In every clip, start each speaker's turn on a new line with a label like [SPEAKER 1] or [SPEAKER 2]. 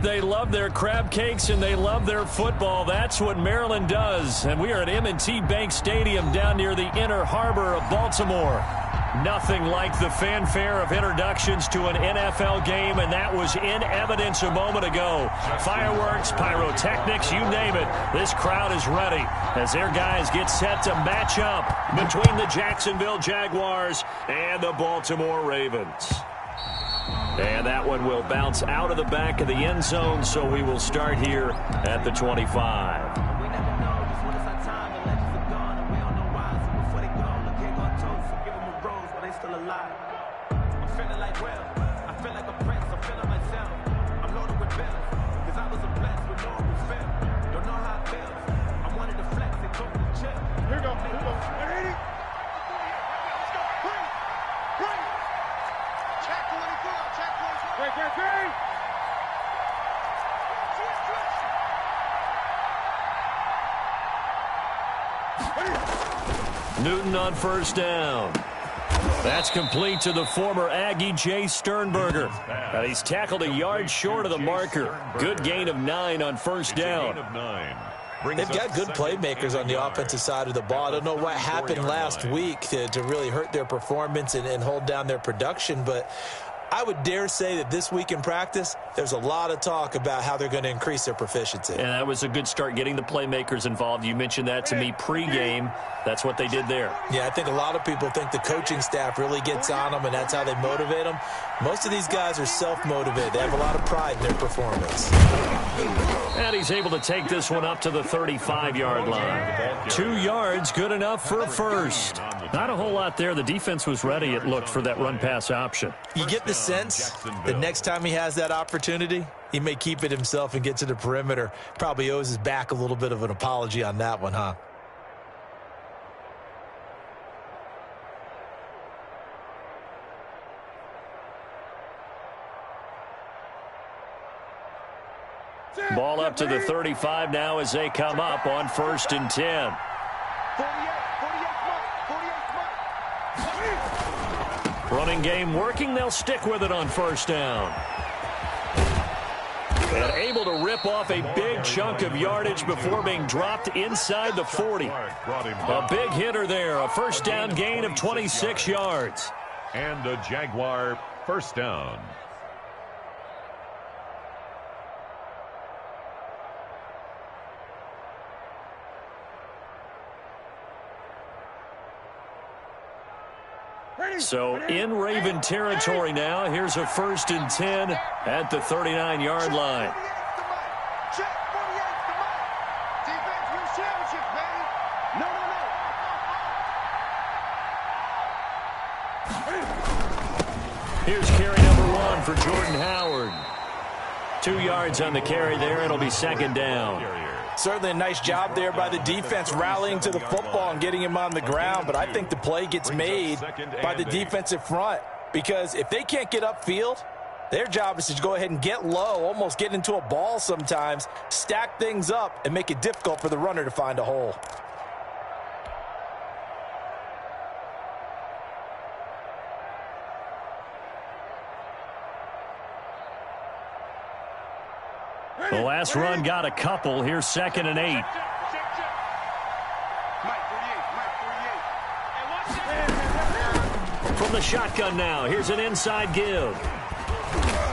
[SPEAKER 1] They love their crab cakes and they love their football. That's what Maryland does. And we are at M&T Bank Stadium down near the Inner Harbor of Baltimore. Nothing like the fanfare of introductions to an NFL game, and that was in evidence a moment ago. Fireworks, pyrotechnics, you name it. This crowd is ready as their guys get set to match up between the Jacksonville Jaguars and the Baltimore Ravens. And that one will bounce out of the back of the end zone, so we will start here at the 25. Newton on first down. That's complete to the former Aggie, Jay Sternberger. And he's tackled a yard short of the marker. Good gain of 9 on first down.
[SPEAKER 2] They've got good playmakers on the offensive side of the ball. I don't know what happened last week to really hurt their performance and hold down their production, but I would dare say that this week in practice, there's a lot of talk about how they're going to increase their proficiency.
[SPEAKER 1] And that was a good start getting the playmakers involved. You mentioned that to me pregame. That's what they did there.
[SPEAKER 2] Yeah, I think a lot of people think the coaching staff really gets on them, and that's how they motivate them. Most of these guys are self-motivated. They have a lot of pride in their performance.
[SPEAKER 1] And he's able to take this one up to the 35-yard line. 2 yards, good enough for a first. Not a whole lot there. The defense was ready, it looked, for that run-pass option.
[SPEAKER 2] You get the sense that next time he has that opportunity, he may keep it himself and get to the perimeter. Probably owes his back a little bit of an apology on that one, huh?
[SPEAKER 1] Ball up to the 35 now as they come up on 1st and 10. Running game working. They'll stick with it on 1st down. And able to rip off a big chunk of yardage before being dropped inside the 40. A big hitter there. A 1st down gain of 26 yards.
[SPEAKER 3] And a Jaguar 1st down.
[SPEAKER 1] So in Raven territory now. Here's a 1st and 10 at the 39-yard line. Here's carry number 1 for Jordan Howard. 2 yards on the carry there. It'll be 2nd down.
[SPEAKER 2] Certainly a nice job there by the defense rallying to the football and getting him on the ground, but I think the play gets made by the defensive front because if they can't get upfield, their job is to go ahead and get low, almost get into a ball sometimes, stack things up, and make it difficult for the runner to find a hole.
[SPEAKER 1] The last run got a couple. Here's 2nd and 8. From the shotgun now. Here's an inside give.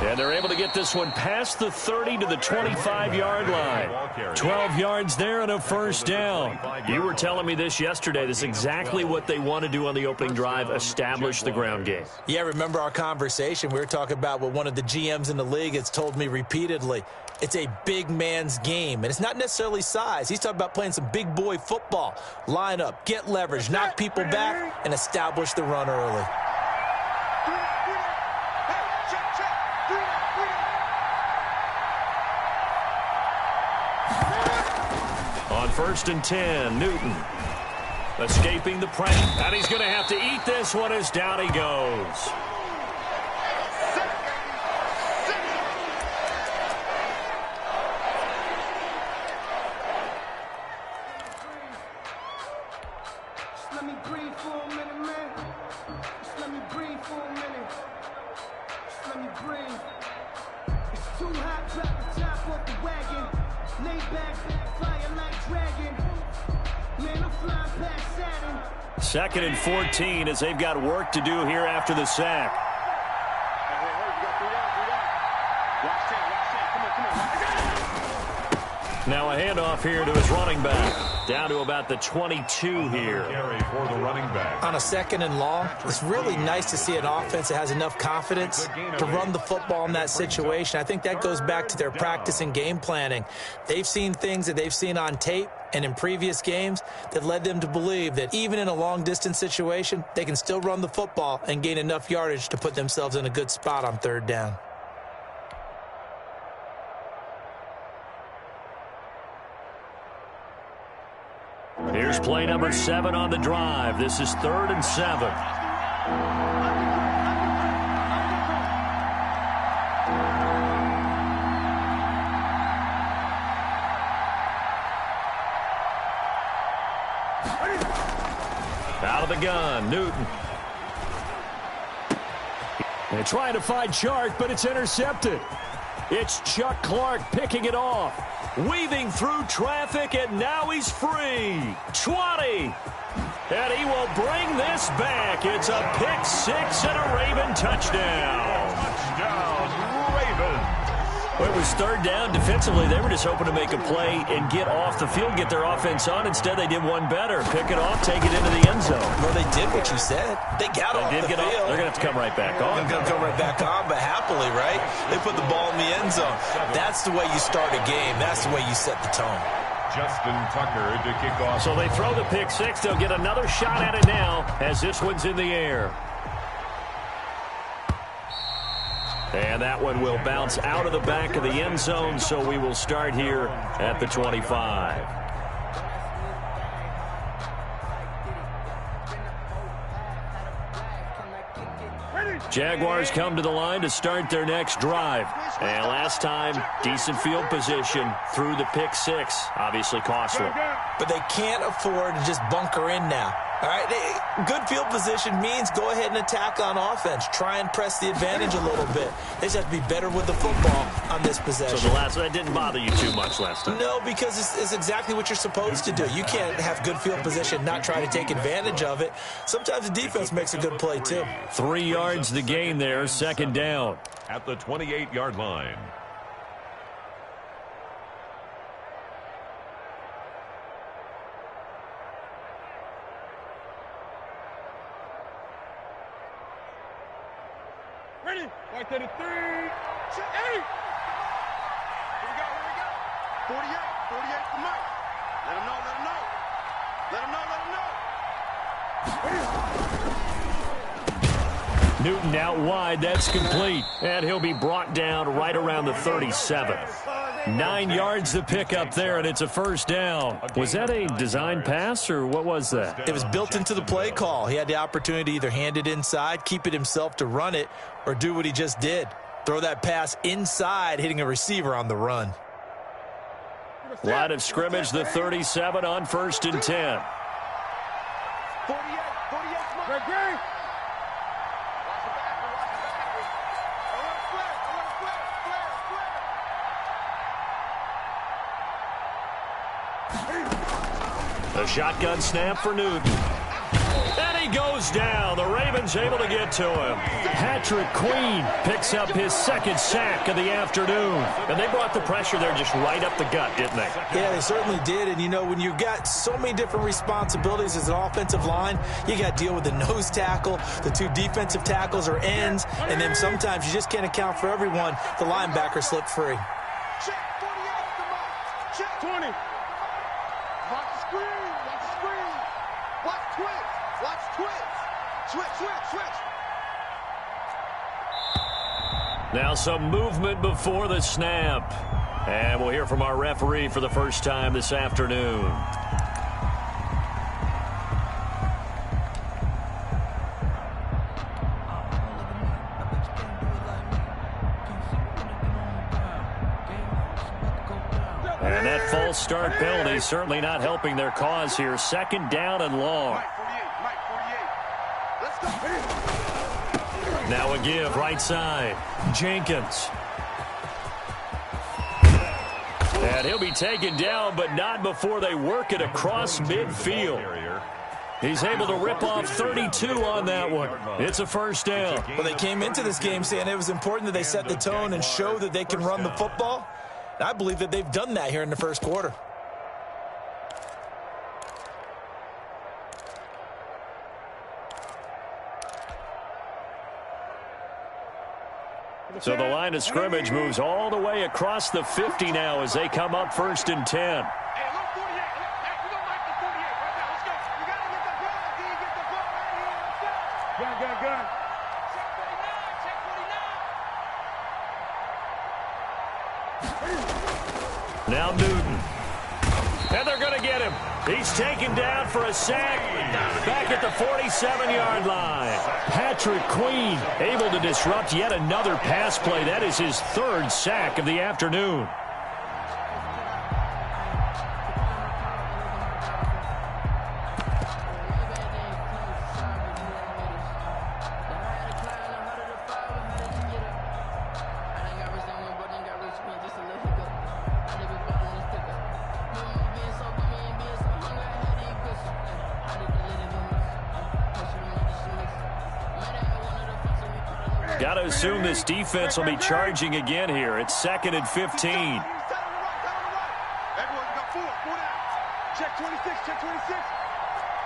[SPEAKER 1] And they're able to get this one past the 30 to the 25-yard line. 12 yards there and a 1st down. You were telling me this yesterday. This is exactly what they want to do on the opening drive, establish the ground game.
[SPEAKER 2] Yeah, remember our conversation. We were talking about what one of the GMs in the league has told me repeatedly. It's a big man's game, and it's not necessarily size. He's talking about playing some big boy football. Line up, get leverage, knock people back, and establish the run early.
[SPEAKER 1] On 1st and 10, Newton escaping the pressure. And he's going to have to eat this one as down he goes.
[SPEAKER 4] Let me breathe for a minute, man. Just let me breathe for a minute. Just let me breathe. It's too hot, drop the Lay back, fire like dragon. Man, I'm flying past Saturn.
[SPEAKER 1] 2nd and 14 as they've got work to do here after the sack. Now a handoff here to his running back. Down to about the 22 here.
[SPEAKER 3] For the running back.
[SPEAKER 2] On a 2nd and long, it's really nice to see an offense that has enough confidence to run the football in that situation. I think that goes back to their practice and game planning. They've seen things that they've seen on tape and in previous games that led them to believe that even in a long-distance situation, they can still run the football and gain enough yardage to put themselves in a good spot on 3rd down.
[SPEAKER 1] Here's play number 7 on the drive. This is 3rd and 7. Out of the gun, Newton. They're trying to find Chark, but it's intercepted. It's Chuck Clark picking it off. Weaving through traffic, and now he's free. 20. And he will bring this back. It's a pick 6 and a Raven touchdown.
[SPEAKER 3] Touchdown, Ravens.
[SPEAKER 1] Well, it was 3rd down. Defensively, they were just hoping to make a play and get off the field, get their offense on. Instead, they did one better. Pick it off, take it into the end zone.
[SPEAKER 2] Well, they did what you said. They got off the field.
[SPEAKER 1] They're going to have to come right back on.
[SPEAKER 2] They're going to come right back on, but happily, right? They put the ball in the end zone. That's the way you start a game. That's the way you set the tone.
[SPEAKER 3] Justin Tucker to kick off.
[SPEAKER 1] So they throw the pick 6. They'll get another shot at it now as this one's in the air. And that one will bounce out of the back of the end zone, so we will start here at the 25. Jaguars come to the line to start their next drive. And last time, decent field position through the pick 6. Obviously costly.
[SPEAKER 2] But they can't afford to just bunker in now. All right, good field position means go ahead and attack on offense. Try and press the advantage a little bit. They just have to be better with the football on this possession.
[SPEAKER 1] So that didn't bother you too much last time?
[SPEAKER 2] No, because it's exactly what you're supposed to do. You can't have good field position, not try to take advantage of it. Sometimes the defense makes a good play, too.
[SPEAKER 1] 3 yards the gain there, 2nd down.
[SPEAKER 3] At the 28-yard line.
[SPEAKER 5] Ready? Right to the 3. 8. Here we go. 48 for Mike. Let him know.
[SPEAKER 1] Newton out wide. That's complete. And he'll be brought down right around the 37. 9 yards to pick up there, and it's a 1st down. Was that a design pass, or what was that?
[SPEAKER 2] It was built into the play call. He had the opportunity to either hand it inside, keep it himself to run it, or do what he just did. Throw that pass inside, hitting a receiver on the run.
[SPEAKER 1] Line of scrimmage, the 37 on 1st and 10.
[SPEAKER 5] 48. Greg.
[SPEAKER 1] The shotgun snap for Newton. And he goes down. The Ravens able to get to him. Patrick Queen picks up his 2nd sack of the afternoon. And they brought the pressure there just right up the gut, didn't they?
[SPEAKER 2] Yeah, they certainly did. And, you know, when you've got so many different responsibilities as an offensive line, you got to deal with the nose tackle, the 2 defensive tackles or ends, and then sometimes you just can't account for everyone. The linebacker slipped free.
[SPEAKER 5] Check 48. Check 20. Watch the screen. Watch twitch. Switch.
[SPEAKER 1] Now some movement before the snap. And we'll hear from our referee for the first time this afternoon. And that false start penalty certainly not helping their cause here. 2nd down and long. Now a give right side. Jenkins. And he'll be taken down, but not before they work it across midfield. He's able to rip off 32 on that one. It's a first down.
[SPEAKER 2] Well, they came into this game saying it was important that they set the tone and show that they can run the football. And I believe that they've done that here in the first quarter.
[SPEAKER 1] So the line of scrimmage moves all the way across the 50 now as they come up 1st and 10. Now Newton. And they're going to get him. He's taken down for a sack back at the 47-yard line. Patrick Queen able to disrupt yet another pass play. That is his 3rd sack of the afternoon. Got to assume this defense will be charging again here. It's 2nd and 15.
[SPEAKER 5] Everyone got 4 down. Check 26, check 26.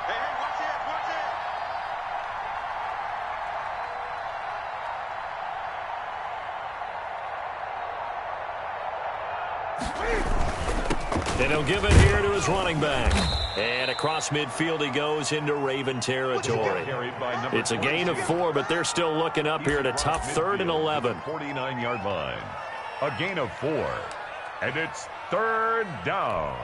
[SPEAKER 5] Hey, watch it, watch
[SPEAKER 1] it. And he'll give it here to his running back. And across midfield he goes into Raven territory. It's a gain of 4, but they're still looking up here at a tough 3rd and 11.
[SPEAKER 3] 49-yard line. A gain of 4. And it's 3rd down.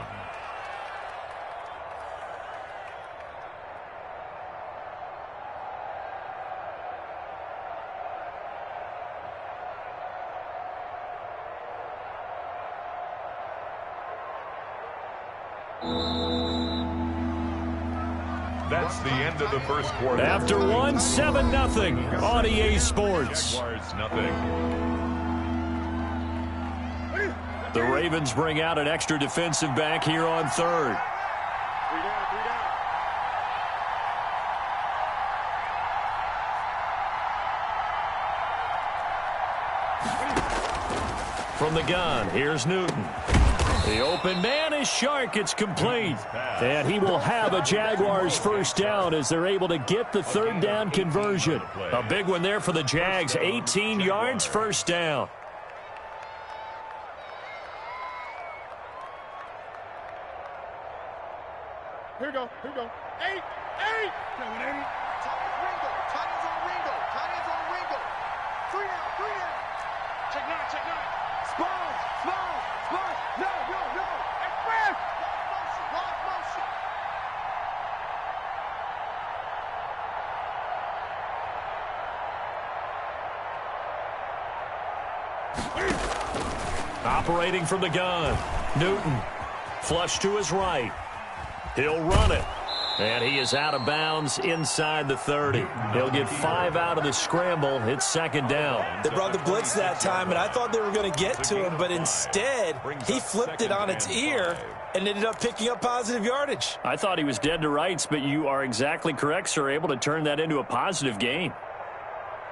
[SPEAKER 3] That's the end of the first quarter.
[SPEAKER 1] After one, 7-0 on EA Sports.
[SPEAKER 3] Jaguars, nothing.
[SPEAKER 1] The Ravens bring out an extra defensive back here on 3rd.
[SPEAKER 5] 3 down, 3 down.
[SPEAKER 1] From the gun, here's Newton. The open man is Shark. It's complete. And he will have a Jaguars first down as they're able to get the 3rd down conversion. A big one there for the Jags. 18 yards, first down.
[SPEAKER 5] Here we go, here we go. 8, 8. Come on, 80. Ringo, tight ends on Ringo, tight ends on Ringo. 3 down, 3 down. Check 9, check 9. Spawns, spawns, spawns. No, no, no. Express. Lost motion.
[SPEAKER 1] Operating from the gun, Newton. Flush to his right. He'll run it. And he is out of bounds inside the 30. He'll get 5 out of the scramble. It's 2nd down.
[SPEAKER 2] They brought the blitz that time, and I thought they were going to get to him, but instead he flipped it on its ear and ended up picking up positive yardage.
[SPEAKER 1] I thought he was dead to rights, but you are exactly correct, sir. Able to turn that into a positive gain.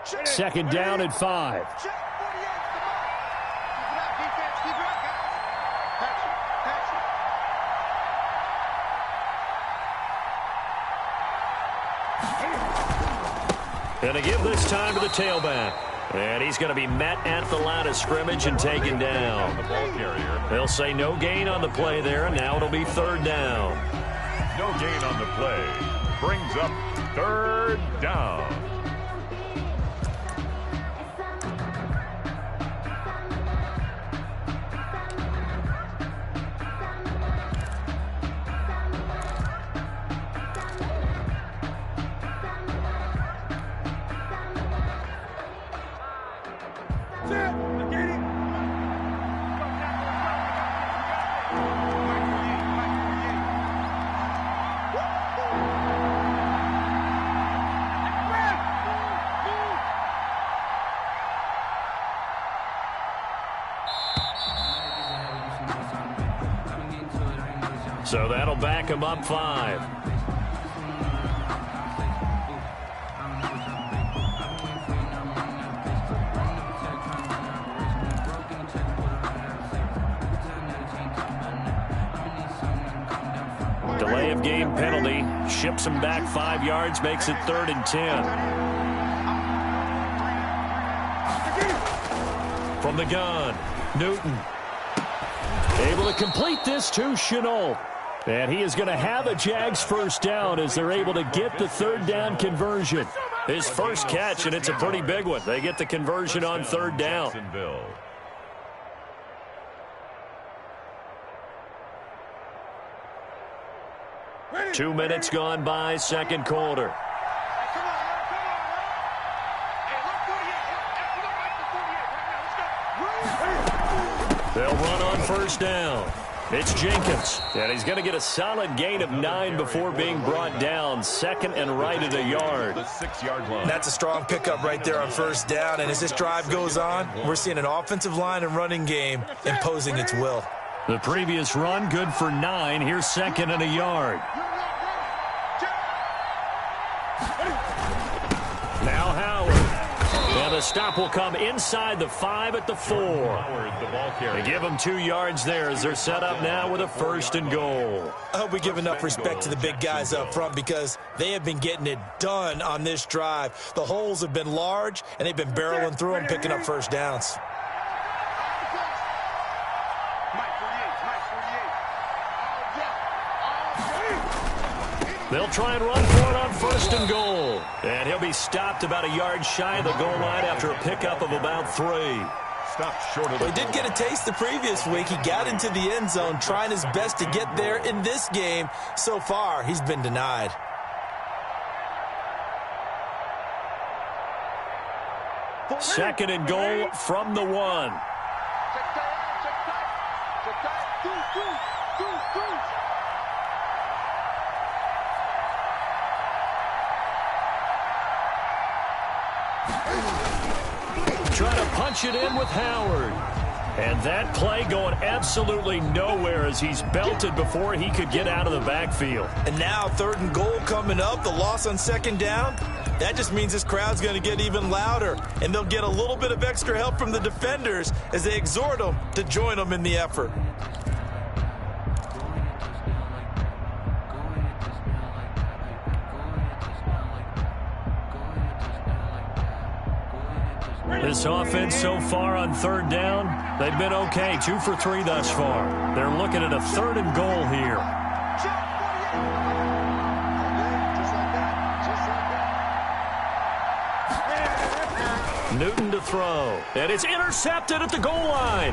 [SPEAKER 1] 2nd down at 5.
[SPEAKER 5] Check 48. Keep it up, defense. Keep it up, guys. Patch it, patch it.
[SPEAKER 1] And a give this time to the tailback. And he's going to be met at the line of scrimmage and taken down. They'll say no gain on the play there, and now it'll be 3rd down.
[SPEAKER 3] No gain on the play. Brings up 3rd down.
[SPEAKER 1] So that'll back him up 5. Delay of game penalty. Ships him back 5 yards, makes it 3rd and 10. From the gun, Newton. Able to complete this to Chenault. And he is going to have a Jags first down as they're able to get the 3rd down conversion. His first catch, and it's a pretty big one. They get the conversion on 3rd down. 2 minutes gone by, second quarter. They'll run on first down. It's Jenkins, and he's going to get a solid gain of 9 before being brought down. 2nd and right at a yard.
[SPEAKER 3] The 6-yard line.
[SPEAKER 2] That's a strong pickup right there on first down, and as this drive goes on, we're seeing an offensive line and running game imposing its will.
[SPEAKER 1] The previous run good for 9. Here's 2nd and a yard. Now Howard. And the stop will come inside the 5 at the 4. They give them 2 yards there as they're set up now with a 1st and goal.
[SPEAKER 2] I hope we give enough respect to the big guys up front because they have been getting it done on this drive. The holes have been large, and they've been barreling through them, picking up first downs.
[SPEAKER 1] They'll try and run for it on 1st and goal. And he'll be stopped about a yard shy of the goal line after a pickup of about 3.
[SPEAKER 3] Stopped short of the
[SPEAKER 2] He did get a taste the previous week. He got into the end zone trying his best to get there in this game. So far, he's been denied.
[SPEAKER 1] Second and goal from the 1. Trying to punch it in with Howard. And that play going absolutely nowhere as he's belted before he could get out of the backfield.
[SPEAKER 2] And now 3rd and goal coming up. The loss on 2nd down. That just means this crowd's going to get even louder. And they'll get a little bit of extra help from the defenders as they exhort them to join them in the effort.
[SPEAKER 1] This offense so far on 3rd down, they've been okay. 2 for 3 thus far. They're looking at a 3rd and goal here. Newton to throw. And it's intercepted at the goal line.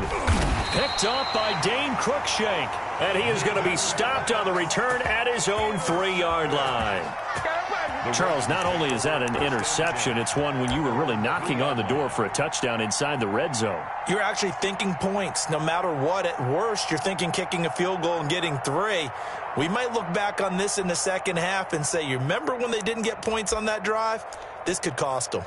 [SPEAKER 1] Picked up by Dane Cruikshank. And he is going to be stopped on the return at his own 3-yard line. Charles, not only is that an interception, it's one when you were really knocking on the door for a touchdown inside the red zone.
[SPEAKER 2] You're actually thinking points. No matter what, at worst, you're thinking kicking a field goal and getting 3. We might look back on this in the second half and say, you remember when they didn't get points on that drive? This could cost them.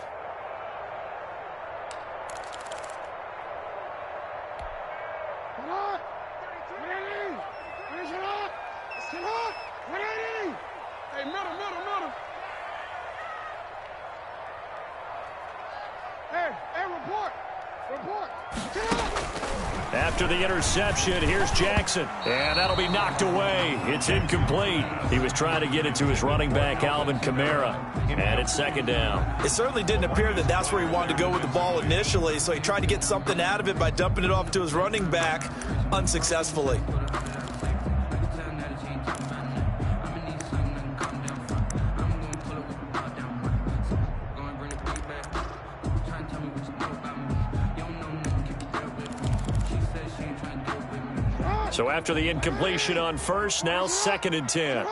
[SPEAKER 1] After the interception, here's Jackson. And that'll be knocked away. It's incomplete. He was trying to get it to his running back, Alvin Kamara. And it's 2nd down.
[SPEAKER 2] It certainly didn't appear that that's where he wanted to go with the ball initially, so he tried to get something out of it by dumping it off to his running back unsuccessfully.
[SPEAKER 1] So after the incompletion on 1st, now 2nd and 10.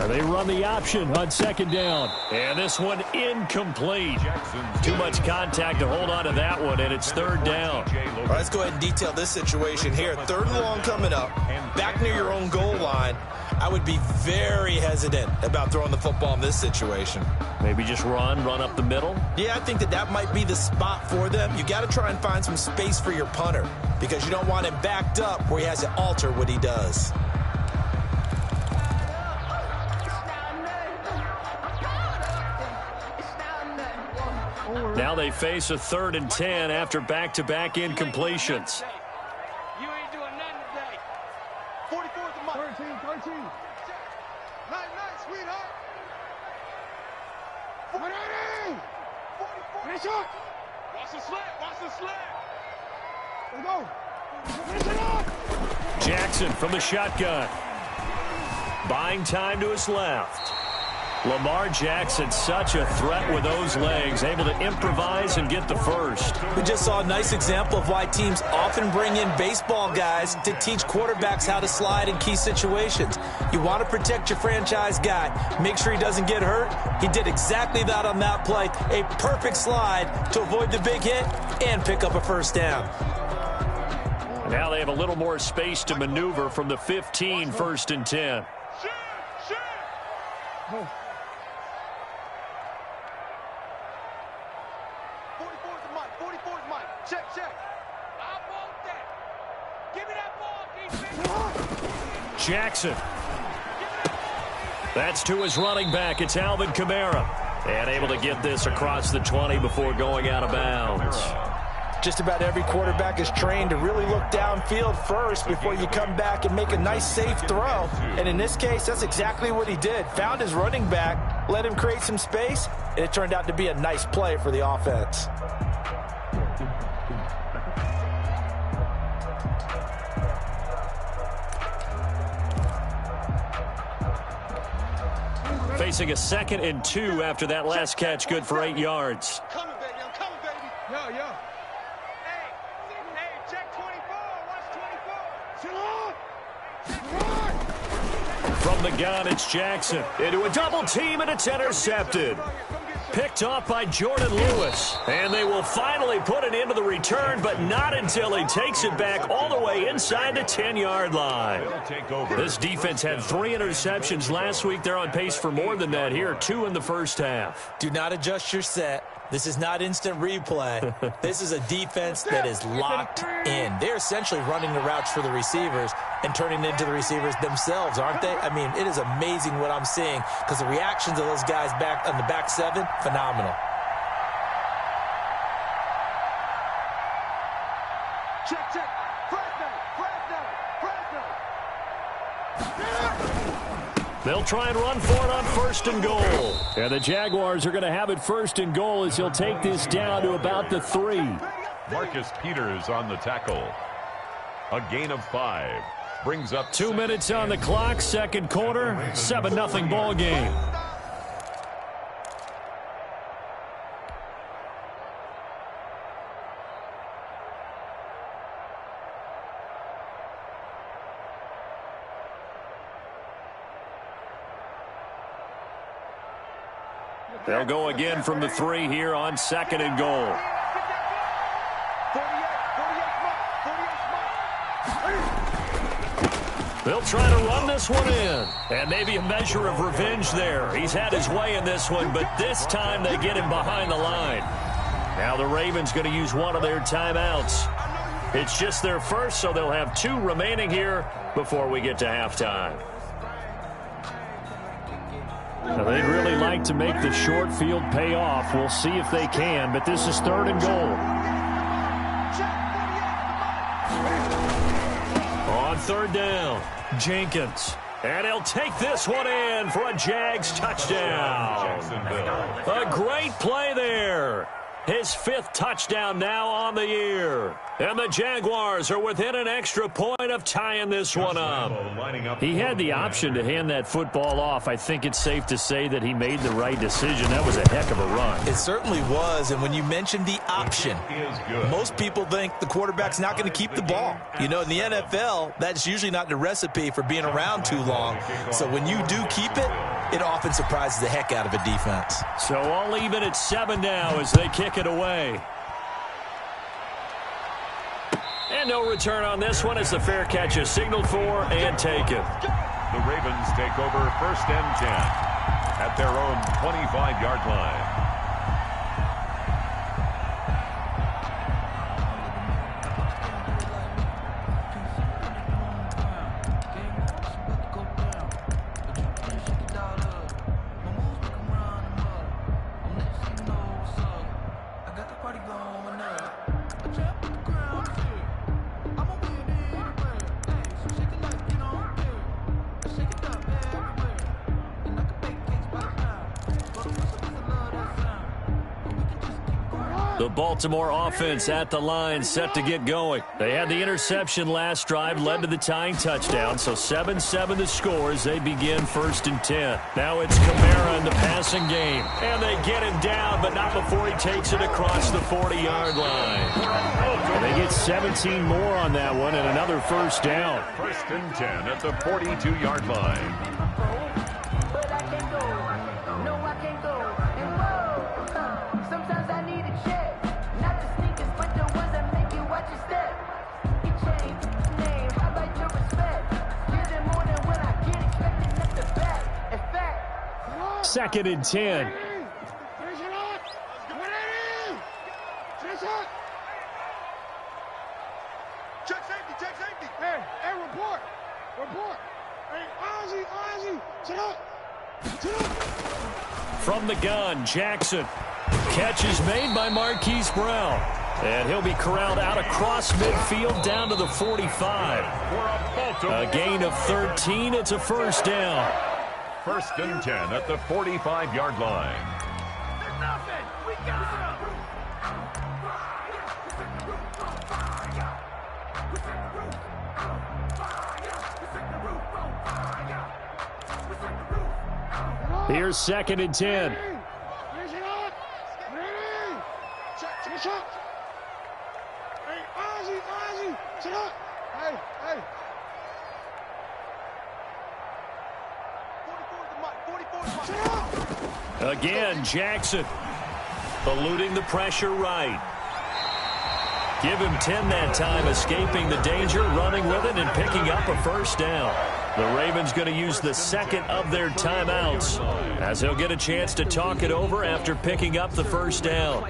[SPEAKER 1] And They run the option on second down. And this one incomplete. Too much contact to hold on to that one, and it's third down.
[SPEAKER 2] All right, let's go ahead and detail this situation here. Third and long coming up, back near your own goal line. I would be very hesitant about throwing the football in this situation.
[SPEAKER 1] Maybe just run up the middle?
[SPEAKER 2] Yeah, I think that might be the spot for them. You got to try and find some space for your punter because you don't want him backed up where he has to alter what he does.
[SPEAKER 1] Now they face a 3rd and 10 after back-to-back incompletions.
[SPEAKER 5] You ain't doing nothing today. 44th and Mike. 13. Night, sweetheart. 180. 44. Watch the sled. Let's go.
[SPEAKER 1] Jackson from the shotgun. Buying time to his left. Lamar Jackson, such a threat with those legs, able to improvise and get the first.
[SPEAKER 2] We just saw a nice example of why teams often bring in baseball guys to teach quarterbacks how to slide in key situations. You want to protect your franchise guy. Make sure he doesn't get hurt. He did exactly that on that play. A perfect slide to avoid the big hit and pick up a first down.
[SPEAKER 1] Now they have a little more space to maneuver from the 15, 1st and 10.
[SPEAKER 5] Go. 44's Mike. Check. I want that. Give me that ball, defense.
[SPEAKER 1] Jackson. That's to his running back. It's Alvin Kamara. And able to get this across the 20 before going out of bounds.
[SPEAKER 2] Just about every quarterback is trained to really look downfield first before you come back and make a nice, safe throw. And in this case, that's exactly what he did. Found his running back, let him create some space, and it turned out to be a nice play for the offense.
[SPEAKER 1] Facing a 2nd and 2 after that last catch, good for 8 yards.
[SPEAKER 5] I'm coming, baby. Yo. Hey, check 24. Watch 24.
[SPEAKER 1] From the gun, it's Jackson. Into a double team, and it's intercepted. Picked off by Jordan Lewis. And they will finally put it into the return, but not until he takes it back all the way inside the 10-yard line. This defense had 3 interceptions last week. They're on pace for more than that here, 2 in the first half.
[SPEAKER 2] Do not adjust your set. This is not instant replay. This is a defense that is locked in. They're essentially running the routes for the receivers and turning into the receivers themselves, aren't they? I mean, it is amazing what I'm seeing because the reactions of those guys back on the back 7, phenomenal.
[SPEAKER 5] Check.
[SPEAKER 1] They'll try and run for it on 1st and goal. And the Jaguars are going to have it 1st and goal as he'll take this down to about the 3.
[SPEAKER 3] Marcus Peters on the tackle. A gain of 5. Brings up
[SPEAKER 1] 2 minutes on the clock, 2nd quarter, 7-0 ball game. They'll go again from the 3 here on 2nd and goal. They'll try to run this one in. And maybe a measure of revenge there. He's had his way in this one, but this time they get him behind the line. Now the Ravens going to use one of their timeouts. It's just their first, so they'll have 2 remaining here before we get to halftime. Now they'd really like to make the short field pay off. We'll see if they can, but this is 3rd and goal. On 3rd down, Jenkins. And he'll take this one in for a Jags touchdown. A great play there. His 5th touchdown now on the year. And the Jaguars are within an extra point of tying this one up. He had the option to hand that football off. I think it's safe to say that he made the right decision. That was a heck of a run.
[SPEAKER 2] It certainly was. And when you mentioned the option, most people think the quarterback's not going to keep the ball. You know, in the NFL, that's usually not the recipe for being around too long. So when you do keep it, it often surprises the heck out of a defense.
[SPEAKER 1] So all even at 7 now as they kick it away. And no return on this one as the fair catch is signaled for and taken.
[SPEAKER 3] The Ravens take over 1st and 10 at their own 25-yard line.
[SPEAKER 1] The Baltimore offense at the line set to get going. They had the interception last drive, led to the tying touchdown, so 7-7 the score as they begin 1st and 10. Now it's Kamara in the passing game, and they get him down, but not before he takes it across the 40-yard line. They get 17 more on that one and another 1st down.
[SPEAKER 3] 1st and 10 at the 42-yard line.
[SPEAKER 1] Second and 10.
[SPEAKER 5] Check safety. Hey, report. Hey, Ozzy, sit up.
[SPEAKER 1] From the gun, Jackson. Catch is made by Marquise Brown. And he'll be corralled out across midfield down to the 45. A gain of 13. It's a 1st down.
[SPEAKER 3] 1st and 10 at the 45-yard line.
[SPEAKER 5] There's nothing. We got him.
[SPEAKER 1] Here's 2nd and 10.
[SPEAKER 5] Check. Hey, Ozzy, sit up. Hey. 44
[SPEAKER 1] Again, Jackson eluding the pressure right. Give him 10 that time, escaping the danger, running with it, and picking up a 1st down. The Ravens going to use the 2nd of their timeouts as he'll get a chance to talk it over after picking up the 1st down.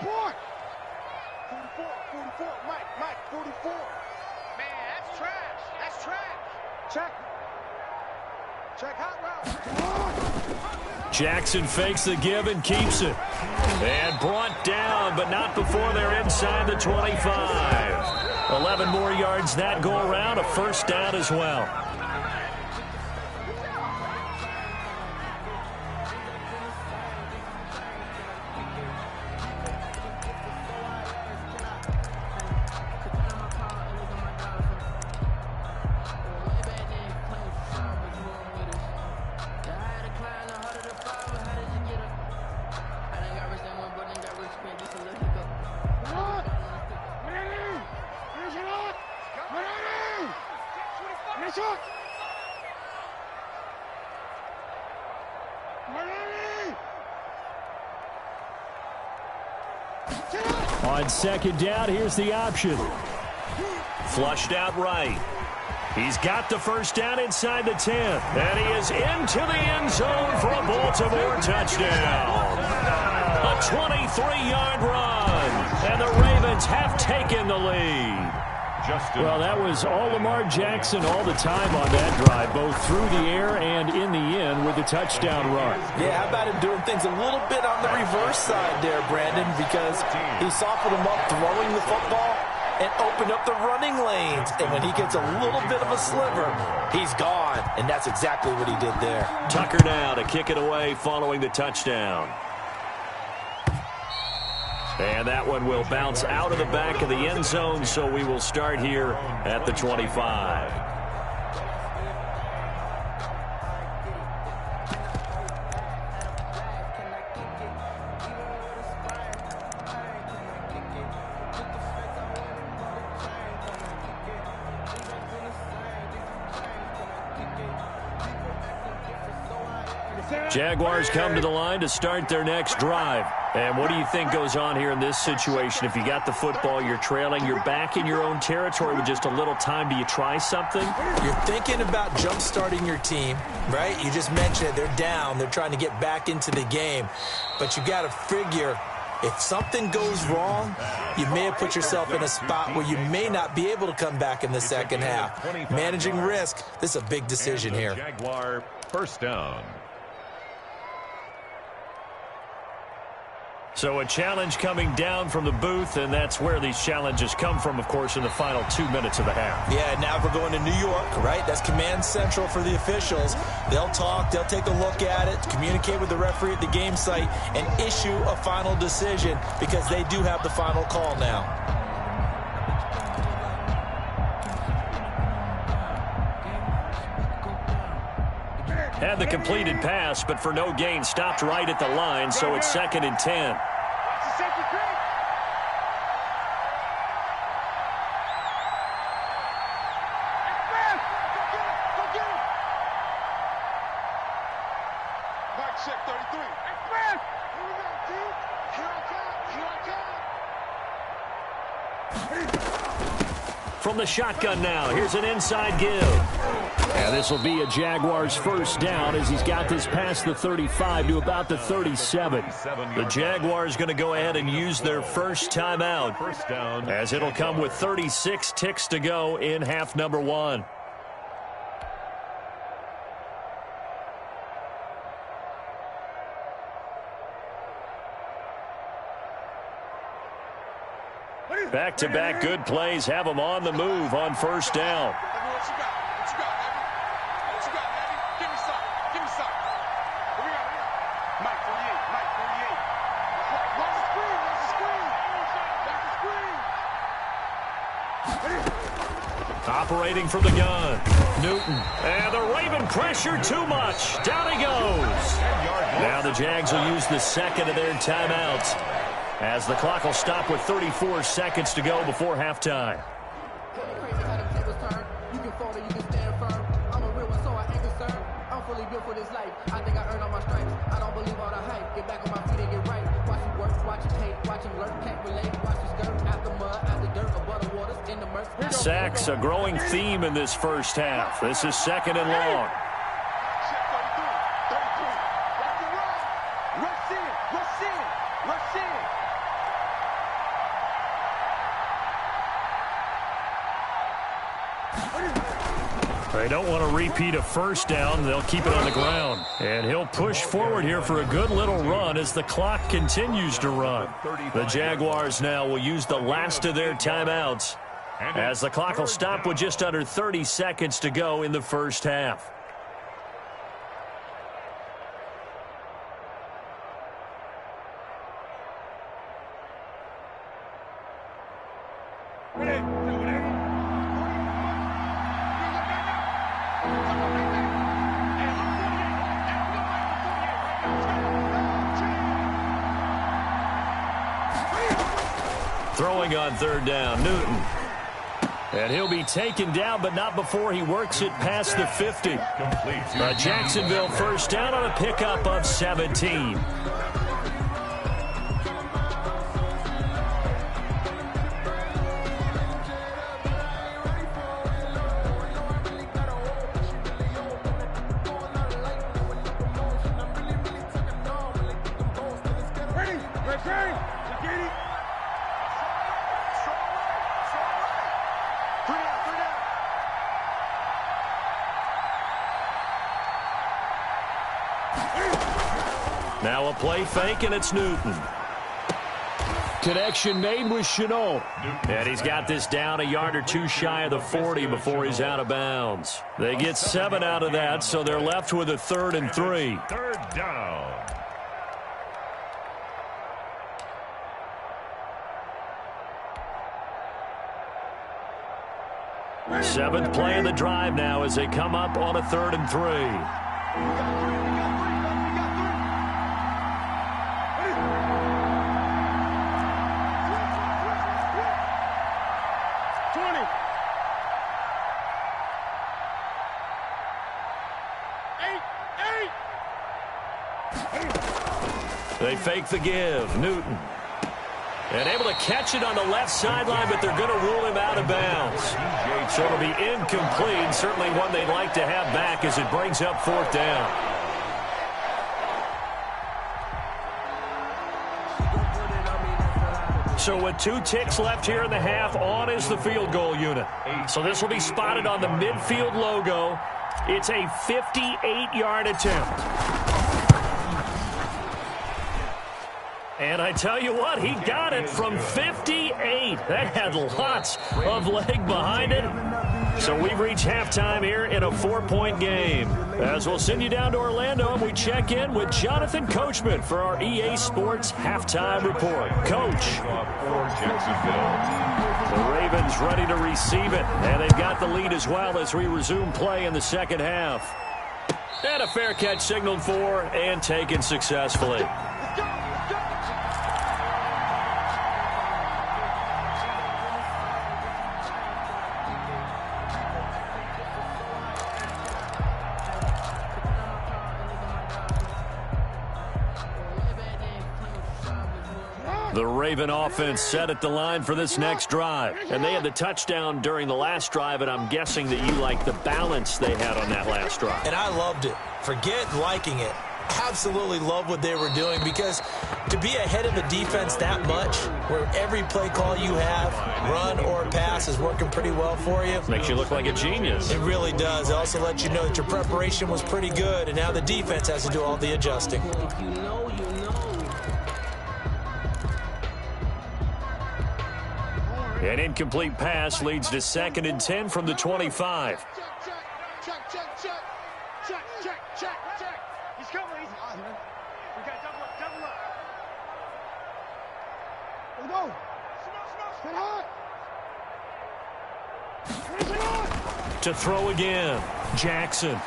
[SPEAKER 5] Report. 44. Mike, 44. Man, that's trash. Check hot route.
[SPEAKER 1] Jackson fakes the give and keeps it. And brought down, but not before they're inside the 25. 11 more yards that go around, a 1st down as well. On 2nd down, here's the option. Flushed out right. He's got the 1st down inside the 10. And he is into the end zone for a Baltimore touchdown. A 23-yard run. And the Ravens have taken the lead. Well, that was all Lamar Jackson all the time on that drive, both through the air and in the end with the touchdown run.
[SPEAKER 2] Yeah, how about him doing things a little bit on the reverse side there, Brandon, because he softened him up throwing the football, and open up the running lanes. And when he gets a little bit of a sliver, he's gone. And that's exactly what he did there.
[SPEAKER 1] Tucker now to kick it away following the touchdown. And that one will bounce out of the back of the end zone, so we will start here at the 25. Jaguars come to the line to start their next drive. And what do you think goes on here in this situation? If you got the football, you're trailing, you're back in your own territory with just a little time. Do you try something?
[SPEAKER 2] You're thinking about jump-starting your team, right? You just mentioned it. They're down. They're trying to get back into the game. But you got to figure, if something goes wrong, you may have put yourself in a spot where you may not be able to come back in the second half. Managing risk, this is a big decision here.
[SPEAKER 3] Jaguar first down.
[SPEAKER 1] So a challenge coming down from the booth, and that's where these challenges come from, of course, in the final 2 minutes of the half.
[SPEAKER 2] Yeah, now we're going to New York, right? That's command central for the officials. They'll talk, they'll take a look at it, communicate with the referee at the game site, and issue a final decision because they do have the final call now.
[SPEAKER 1] Had the completed pass, but for no gain, stopped right at the line, so it's 2nd and 10. From the shotgun now, here's an inside give. And this will be a Jaguars first down as he's got this past the 35 to about the 37. The Jaguars going to go ahead and use their first timeout as it'll come with 36 ticks to go in half number 1. Back-to-back good plays have them on the move on first down. Operating from the gun, Newton. And the Raven pressure too much. Down he goes. Now the Jags will use the second of their timeouts as the clock will stop with 34 seconds to go before halftime. Sacks, a growing theme in this first half. This is 2nd and long. They don't want to repeat a first down. They'll keep it on the ground. And he'll push forward here for a good little run as the clock continues to run. The Jaguars now will use the last of their timeouts as the clock will stop with just under 30 seconds to go in the first half. Throwing on third down, Newton. And he'll be taken down, but not before he works it past the 50. A Jacksonville first down on a pickup of 17. Now a play fake, and it's Newton. Connection made with Chenault. And he's got this down a yard or two shy of the 40 before he's out of bounds. They get 7 out of that, so they're left with a 3rd and 3.
[SPEAKER 3] Third down.
[SPEAKER 1] 7th play of the drive now as they come up on a 3rd and 3. They fake the give. Newton. And able to catch it on the left sideline, but they're going to rule him out of bounds. So it'll be incomplete. Certainly one they'd like to have back as it brings up 4th down. So with 2 ticks left here in the half, on is the field goal unit. So this will be spotted on the midfield logo. It's a 58-yard attempt. And I tell you what, he got it from 58. That had lots of leg behind it. So we've reached halftime here in a 4-point game. As we'll send you down to Orlando, and we check in with Jonathan Coachman for our EA Sports Halftime Report. Coach. The Ravens ready to receive it, and they've got the lead as well as we resume play in the second half. And a fair catch signaled for and taken successfully. The Raven offense set at the line for this next drive. And they had the touchdown during the last drive, and I'm guessing that you like the balance they had on that last drive.
[SPEAKER 2] And I loved it. Forget liking it. Absolutely love what they were doing, because to be ahead of a defense that much, where every play call you have, run or pass, is working pretty well for you.
[SPEAKER 1] Makes you look like a genius.
[SPEAKER 2] It really does. It also lets you know that your preparation was pretty good, and now the defense has to do all the adjusting.
[SPEAKER 1] An incomplete pass leads to 2nd and 10 from the 25.
[SPEAKER 5] Check. He's coming. We got double up. Let's go. Spin
[SPEAKER 1] To throw again. Jackson.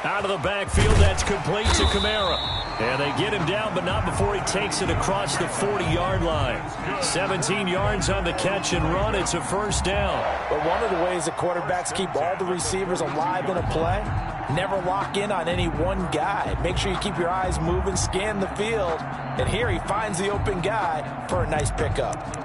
[SPEAKER 1] Out of the backfield, that's complete to Kamara. And they get him down, but not before he takes it across the 40-yard line. 17 yards on the catch and run. It's a 1st down.
[SPEAKER 2] But one of the ways the quarterbacks keep all the receivers alive in a play, never lock in on any one guy. Make sure you keep your eyes moving, scan the field. And here he finds the open guy for a nice pickup.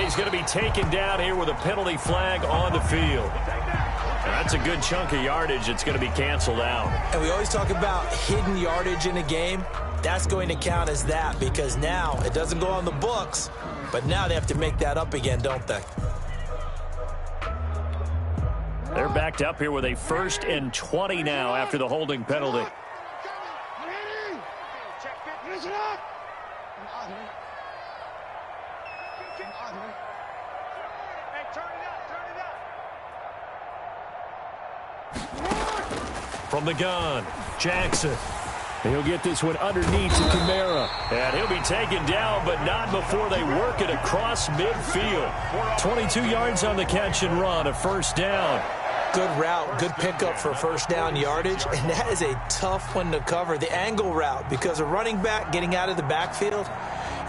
[SPEAKER 1] He's going to be taken down here with a penalty flag on the field. And that's a good chunk of yardage. It's going to be canceled out.
[SPEAKER 2] And we always talk about hidden yardage in a game. That's going to count as that, because now it doesn't go on the books, but now they have to make that up again, don't they?
[SPEAKER 1] They're backed up here with a 1st and 20 now after the holding penalty. From the gun, Jackson. He'll get this one underneath to Kamara. And he'll be taken down, but not before they work it across midfield. 22 yards on the catch and run, a 1st down.
[SPEAKER 2] Good route, good pickup for 1st down yardage, and that is a tough one to cover, the angle route, because a running back getting out of the backfield,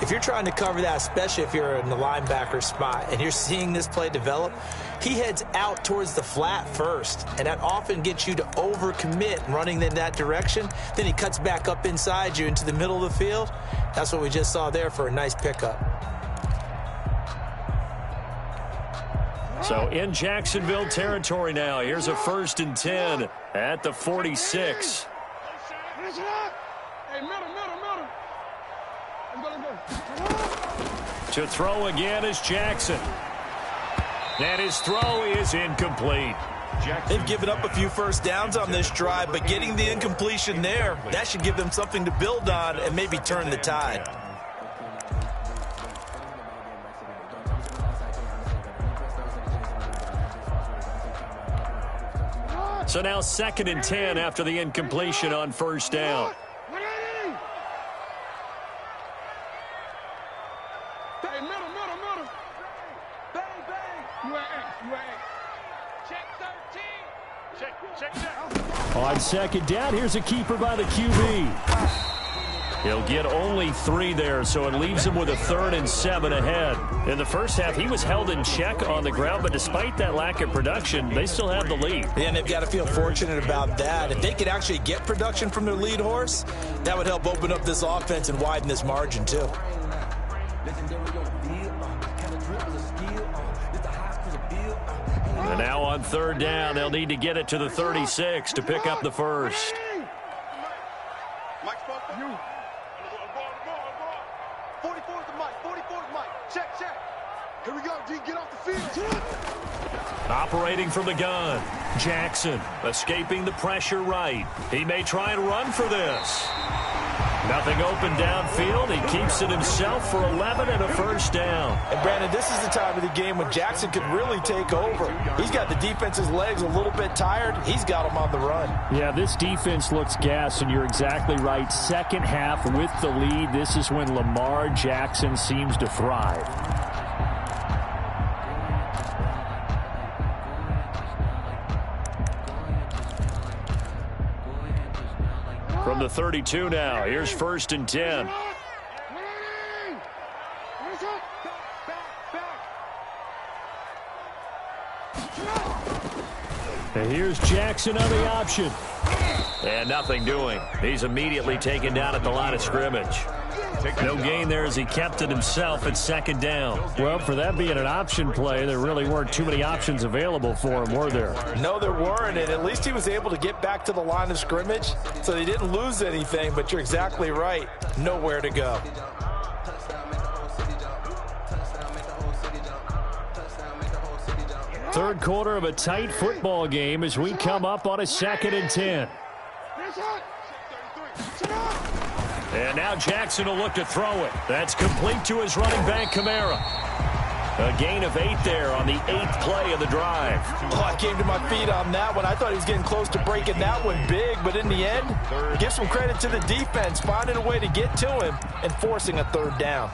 [SPEAKER 2] if you're trying to cover that, especially if you're in the linebacker spot and you're seeing this play develop, he heads out towards the flat first, and that often gets you to overcommit running in that direction. Then he cuts back up inside you into the middle of the field. That's what we just saw there for a nice pickup.
[SPEAKER 1] So in Jacksonville territory now. Here's a 1st and 10 at the 46.
[SPEAKER 4] Hey, middle. Let's go.
[SPEAKER 1] To throw again is Jackson. And his throw is incomplete.
[SPEAKER 2] They've given up a few first downs on this drive, but getting the incompletion there, that should give them something to build on and maybe turn the tide.
[SPEAKER 1] So now 2nd and 10 after the incompletion on first down.
[SPEAKER 4] Hey, middle. Bang. You at X.
[SPEAKER 5] Check 13. Check that.
[SPEAKER 1] On 2nd down, here's a keeper by the QB. He'll get only 3 there, so it leaves him with a 3rd and 7 ahead. In the first half, he was held in check on the ground, but despite that lack of production, they still have the lead.
[SPEAKER 2] Yeah, and they've got to feel fortunate about that. If they could actually get production from their lead horse, that would help open up this offense and widen this margin, too.
[SPEAKER 1] And now on 3rd down, they'll need to get it to the 36 to pick up the first.
[SPEAKER 5] Mike spoke for you. 44 is the Mike. 44 is Mike. Check. Here we go, D. Get off the field.
[SPEAKER 1] Operating from the gun, Jackson escaping the pressure right. He may try and run for this. Nothing open downfield. He keeps it himself for 11 and a first down.
[SPEAKER 2] And, Brandon, this is the time of the game when Jackson could really take over. He's got the defense's legs a little bit tired. He's got them on the run.
[SPEAKER 1] Yeah, this defense looks gassed, and you're exactly right. Second half with the lead, this is when Lamar Jackson seems to thrive. From the 32 now, here's 1st and 10. And here's Jackson on the option. And nothing doing. He's immediately taken down at the line of scrimmage. No gain there as he kept it himself at 2nd down. Well, for that being an option play, there really weren't too many options available for him, were there?
[SPEAKER 2] No, there weren't, and at least he was able to get back to the line of scrimmage, so they didn't lose anything, but you're exactly right. Nowhere to go.
[SPEAKER 1] Third quarter of a tight football game as we come up on a 2nd and 10. And now Jackson will look to throw it. That's complete to his running back, Kamara. A gain of 8 there on the 8th play of the drive.
[SPEAKER 2] Oh, I came to my feet on that one. I thought he was getting close to breaking that one big, but in the end, give some credit to the defense, finding a way to get to him and forcing a 3rd down.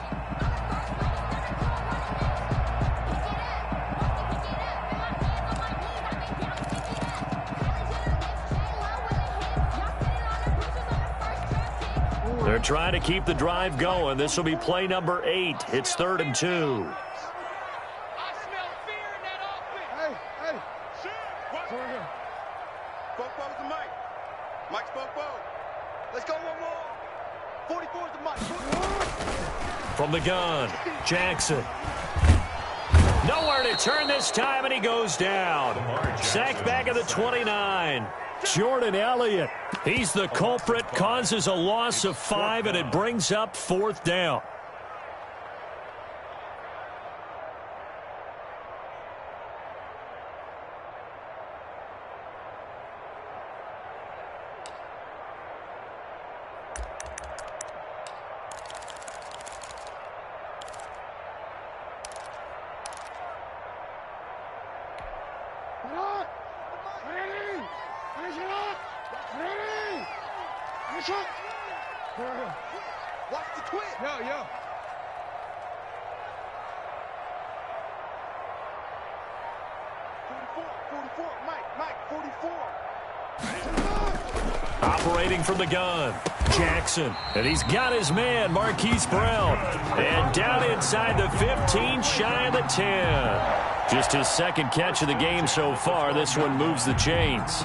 [SPEAKER 1] They're trying to keep the drive going. This will be play number 8. It's 3rd and 2.
[SPEAKER 5] I smell fear in that offense.
[SPEAKER 4] Hey.
[SPEAKER 5] What? Spoke is the Mike. Mike spoke. Let's go one more. 44 is the Mike.
[SPEAKER 1] From the gun, Jackson. Nowhere to turn this time, and he goes down. Sacked back at the 29. Jordan Elliott, he's the culprit, causes a loss of 5, and it brings up 4th down.
[SPEAKER 5] Watch the twist.
[SPEAKER 4] Yo.
[SPEAKER 5] 44, Mike, 44.
[SPEAKER 1] Operating from the gun, Jackson. And he's got his man, Marquise Brown. And down inside the 15, shy of the 10. Just his 2nd catch of the game so far. This one moves the chains.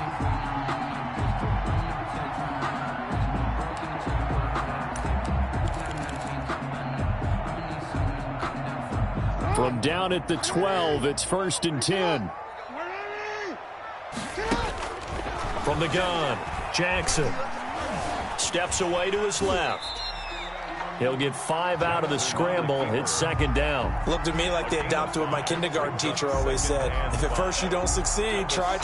[SPEAKER 1] From down at the 12, it's 1st and 10. From the gun, Jackson. steps away to his left. He'll get 5 out of the scramble. It's second down.
[SPEAKER 2] Looked to me like they adopted what my kindergarten teacher always said. If at first you don't succeed, try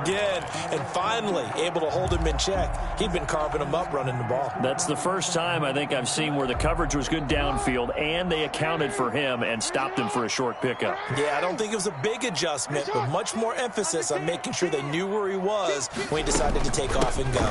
[SPEAKER 2] again. And finally, able to hold him in check. He'd been carving him up running the ball.
[SPEAKER 1] That's the first time I think I've seen where the coverage was good downfield and they accounted for him and stopped him for a short pickup.
[SPEAKER 2] Yeah, I don't think it was a big adjustment, but much more emphasis on making sure they knew where he was when he decided to take off and go.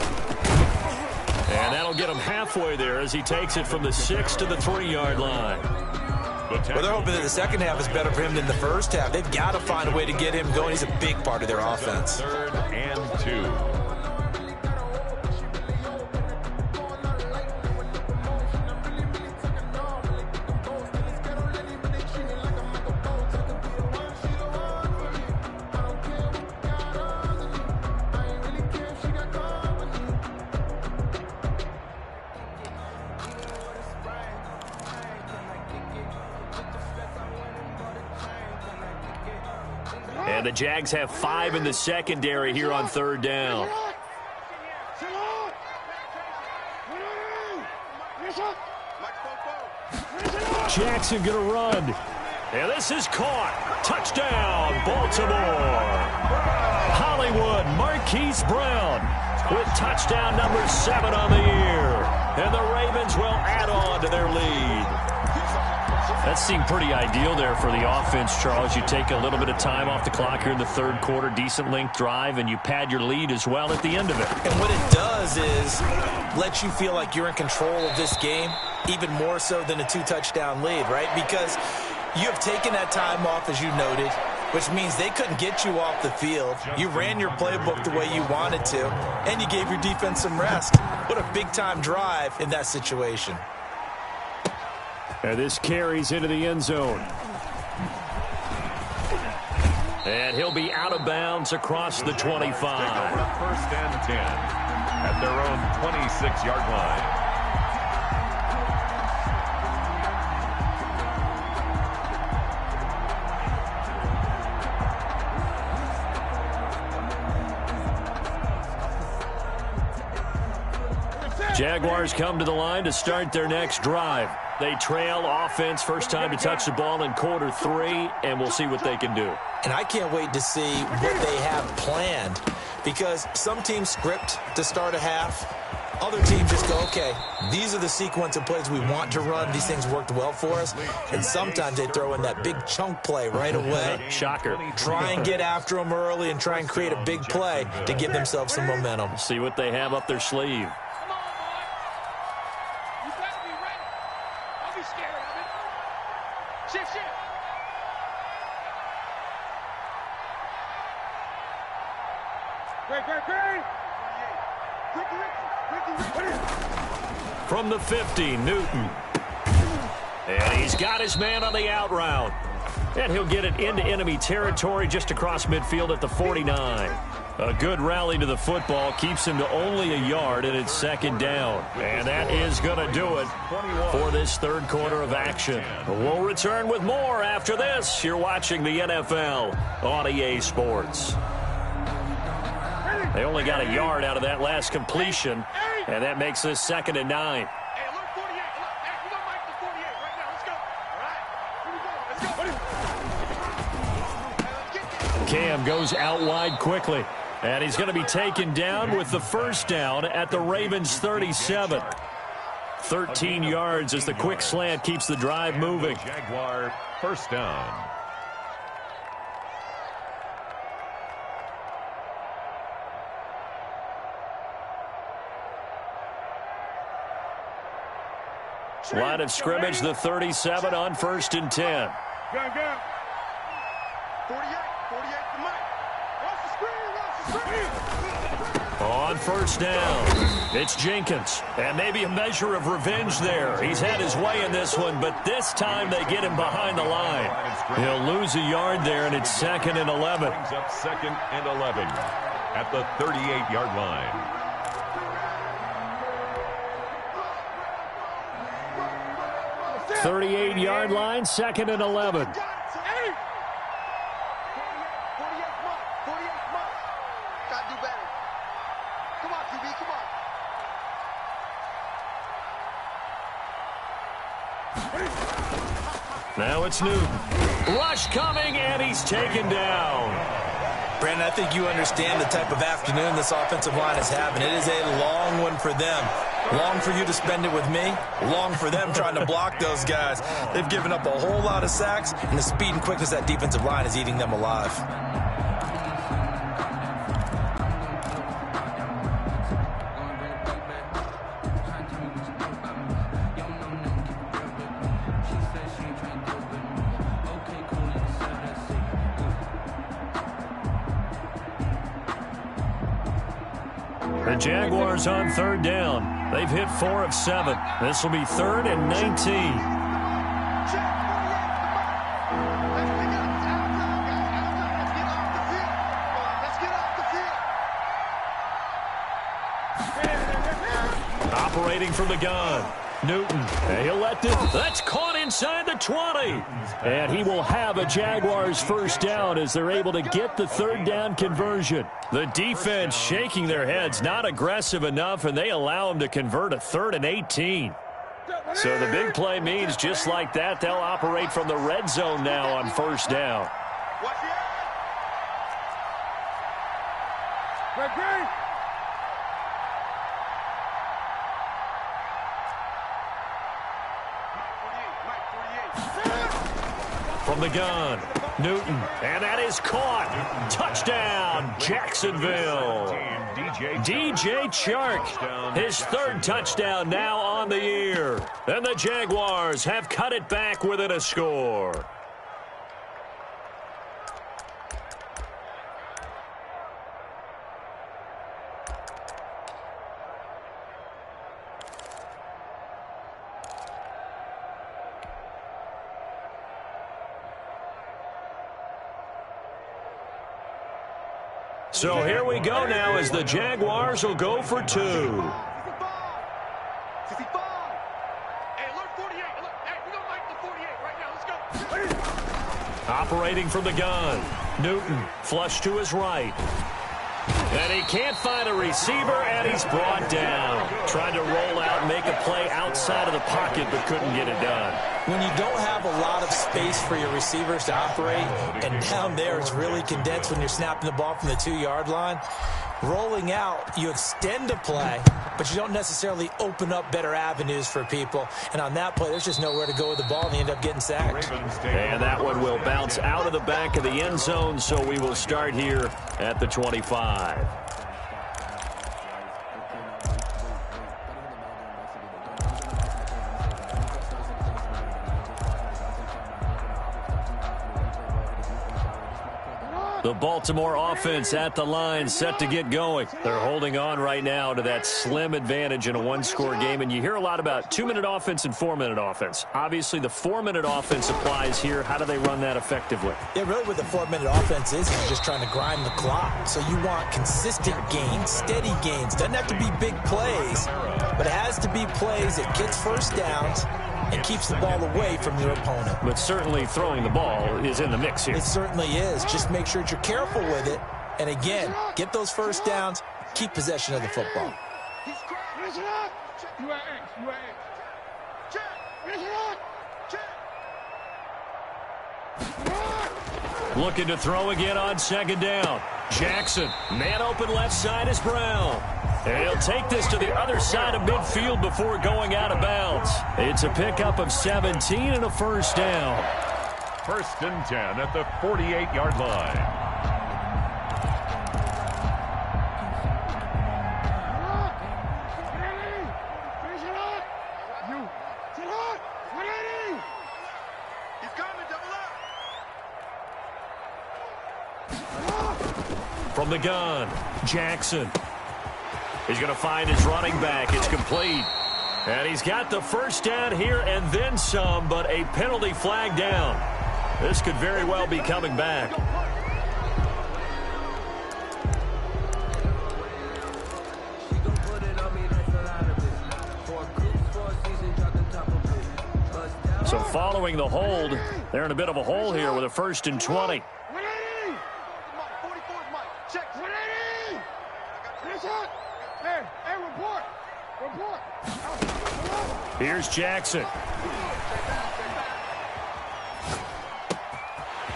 [SPEAKER 1] And that'll get him halfway there as he takes it from the 6 to the 3-yard line.
[SPEAKER 2] Well, they're hoping that the second half is better for him than the first half. They've got to find a way to get him going. He's a big part of their offense.
[SPEAKER 3] 3rd and 2.
[SPEAKER 1] And the Jags have 5 in the secondary here on 3rd down. Jackson going to run. And this is caught. Touchdown, Baltimore. Hollywood Marquise Brown with touchdown number 7 on the year. And the Ravens will add on to their lead. That seemed pretty ideal there for the offense, Charles. You take a little bit of time off the clock here in the 3rd quarter, decent length drive, and you pad your lead as well at the end of it.
[SPEAKER 2] And what it does is let you feel like you're in control of this game, even more so than a 2-touchdown lead, right? Because you have taken that time off, as you noted, which means they couldn't get you off the field. You ran your playbook the way you wanted to, and you gave your defense some rest. What a big-time drive in that situation.
[SPEAKER 1] And this carries into the end zone. And he'll be out of bounds across the 25.
[SPEAKER 3] 1st and 10 at their own 26-yard line.
[SPEAKER 1] Jaguars come to the line to start their next drive. They trail offense, first time to touch the ball in quarter 3, and we'll see what they can do.
[SPEAKER 2] And I can't wait to see what they have planned, because some teams script to start a half. Other teams just go, okay, these are the sequence of plays we want to run. These things worked well for us. And sometimes they throw in that big chunk play right away.
[SPEAKER 1] Shocker.
[SPEAKER 2] Try and get after them early and try and create a big play to give themselves some momentum.
[SPEAKER 1] See what they have up their sleeve. From the 50, Newton. And he's got his man on the out route. And he'll get it into enemy territory just across midfield at the 49. A good rally to the football keeps him to only a yard, and it's second down. And that is going to do it for this 3rd quarter of action. We'll return with more after this. You're watching the NFL on EA Sports. They only got a yard out of that last completion, and that makes this 2nd and 9. Cam goes out wide quickly, and he's going to be taken down with the first down at the Ravens' 37. 13 yards as the quick slant keeps the drive moving.
[SPEAKER 3] Jaguar 1st down.
[SPEAKER 1] Line of scrimmage, the 37 on 1st and 10.
[SPEAKER 5] Go. 48 to Mike. Watch the screen.
[SPEAKER 1] On 1st down, it's Jenkins. And maybe a measure of revenge there. He's had his way in this one, but this time they get him behind the line. He'll lose a yard there, and it's 2nd and 11.
[SPEAKER 3] Brings up 2nd and 11 at the 38-yard line.
[SPEAKER 1] 38-yard line, 2nd and 11.
[SPEAKER 5] 48 Gotta do better. Come on, QB, come on.
[SPEAKER 1] Now it's Newton. Rush coming, and he's taken down.
[SPEAKER 2] Brandon, I think you understand the type of afternoon this offensive line is having. It is a long one for them. Long for you to spend it with me. Long for them trying to block those guys. They've given up a whole lot of sacks, and the speed and quickness of that defensive line is eating them alive.
[SPEAKER 1] The Jaguars on third down. They've hit 4 of 7. This will be 3rd and 19. Operating from the gun. Newton, he'll let it. That's caught inside the 20. And he will have a Jaguars first down as they're able to get the third down conversion. The defense shaking their heads, not aggressive enough, and they allow him to convert a 3rd and 18. So the big play means just like that, they'll operate from the red zone now on first down. From the gun, Newton, and that is caught. Touchdown, Jacksonville. DJ Chark, his 3rd touchdown now on the year. And the Jaguars have cut it back within a score. So here we go now as the Jaguars will go for 2. Operating from the gun. Newton, flush to his right. And he can't find a receiver, and he's brought down. Trying to roll out and make a play outside of the pocket, but couldn't get it done.
[SPEAKER 2] When you don't have a lot of space for your receivers to operate, and down there it's really condensed when you're snapping the ball from the 2-yard line, rolling out, you extend a play, but you don't necessarily open up better avenues for people. And on that play, there's just nowhere to go with the ball, and they end up getting sacked.
[SPEAKER 1] And that one will bounce out of the back of the end zone, so we will start here at the 25. The Baltimore offense at the line, set to get going. They're holding on right now to that slim advantage in a one-score game. And you hear a lot about 2-minute offense and 4-minute offense. Obviously, the 4-minute offense applies here. How do they run that effectively?
[SPEAKER 2] Yeah, really what the 4-minute offense is just trying to grind the clock. So you want consistent gains, steady gains. Doesn't have to be big plays, but it has to be plays that gets first downs and keeps the ball away from your opponent.
[SPEAKER 1] But certainly throwing the ball is in the mix here.
[SPEAKER 2] It certainly is. Just make sure that you're careful with it. And again, get those first downs, keep possession of the football.
[SPEAKER 1] Looking to throw again on 2nd down. Jackson, man open left side is Brown. And he'll take this to the other side of midfield before going out of bounds. It's a pickup of 17 and a first down.
[SPEAKER 3] 1st and 10 at the 48-yard line.
[SPEAKER 1] From the gun, Jackson. He's going to find his running back. It's complete. And he's got the first down here and then some, but a penalty flag down. This could very well be coming back. So following the hold, they're in a bit of a hole here with a 1st and 20.
[SPEAKER 4] Hey, report.
[SPEAKER 1] Here's Jackson.